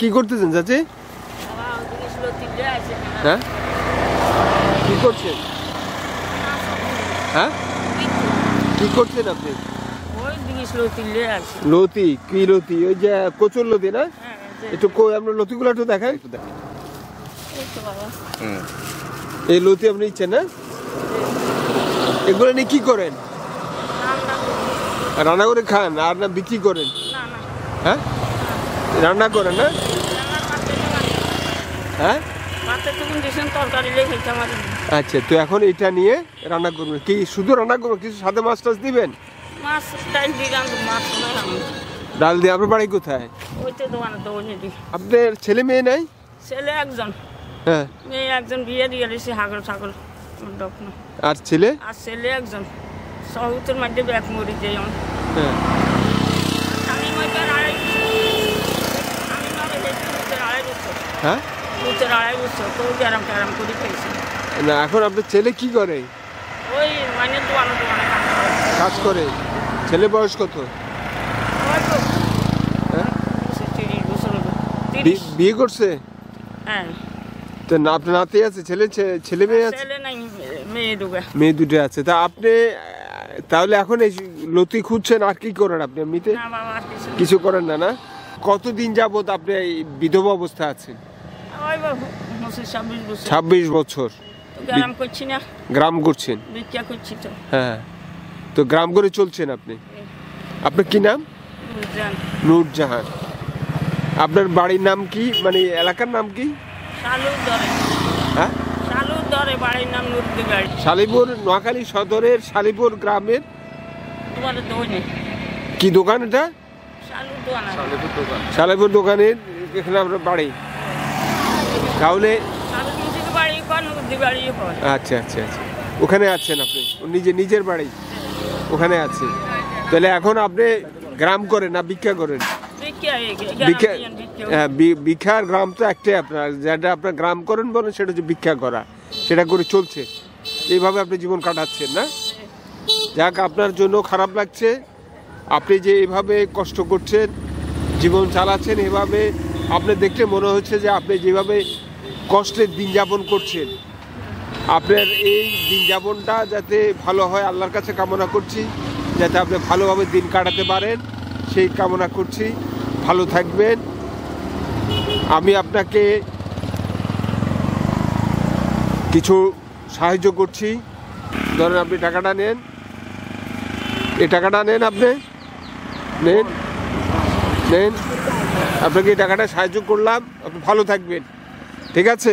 কি করতেছেন চাচি? হ্যাঁ কি করছেন? হ্যাঁ কি করছেন আপনি? লতি কি লতি? ওই যে কচুর লতি না? একটু আপনার লতিগুলো একটু দেখান। এই লতি আপনি নিচ্ছেন না? এগুলো নিয়ে কি করেন? রান্না করে খান আর না বিক্রি করেন? হ্যাঁ রান্না করেন না? হ্যাঁ আচ্ছা, তো এখন এটা নিয়ে রান্না করবেন কি? শুধু রান্না করবেন, কিছু সাথে মাছ টাছ দিবেন? ডাল দিয়ে। আপনার বাড়ি কোথায়? আপনার ছেলে মেয়ে নাই? ছেলে একজন, হ্যাঁ মেয়ে একজন, বিয়ে দিয়ে দিয়েছি হাগল ছাগল। আর ছেলে? আর ছেলে একজন সৌতের মধ্যে ব্যাগ মরি যে। হ্যাঁ হ্যাঁ না, এখন আপনার ছেলে কি করে? ওই মানে দোকানে কাজ করে। ছেলে বয়স কত? বিয়ে করছে? হ্যাঁ। তো আপনার নাতি আছে? ছেলে মেয়ে আছে? মেয়ে দুটো আছে। তা আপনি তাহলে এখন এই লতি খুঁজছেন, আর কি করেন আপনি এমনিতে? কিছু করেন না? না, কতদিন যাবত আপনি এই বিধবা অবস্থা আছেন? 26 বছর। গ্রাম করছি না? গ্রাম করছেন? ভিক্ষা করছি তো। হ্যাঁ, তো গ্রাম করে চলছেন আপনি। আপনার কি নাম? নূরজাহান। আপনার বাড়ির নাম কি, মানে এলাকার নাম কি? হ্যাঁ শালিপুর, নোয়াখালী সদরের শালিপুর গ্রামের কি দোকান এটা? শালিপুর দোকানের এখানে আপনার বাড়ি। তাহলে আচ্ছা আচ্ছা আচ্ছা, ওখানে আছেন আপনি? নিজের বাড়ি ওখানে আছে। তাহলে এখন আপনি গ্রাম করেন না ভিক্ষা করেন? ভিক্ষার গ্রাম তো একটাই আপনার, যেটা আপনার গ্রাম করেন বলেন সেটা হচ্ছে ভিক্ষা করা। সেটা করে চলছে, এইভাবে আপনি জীবন কাটাচ্ছেন না? যাক, আপনার জন্য খারাপ লাগছে। আপনি যে এইভাবে কষ্ট করছেন, জীবন চালাচ্ছেন, এভাবে আপনি দেখতে মনে হচ্ছে যে আপনি যেভাবে কষ্টের দিন যাপন করছেন, আপনার এই দিন যাপনটা যাতে ভালো হয় আল্লাহর কাছে কামনা করছি, যাতে আপনি ভালোভাবে দিন কাটাতে পারেন সেই কামনা করছি। ভালো থাকবেন। আমি আপনাকে কিছু সাহায্য করছি। ধরেন আপনি টাকাটা নেন, এই টাকাটা নেন, আপনি নেন, আপনাকে এই টাকাটা সাহায্য করলাম। আপনি ভালো থাকবেন, ঠিক আছে?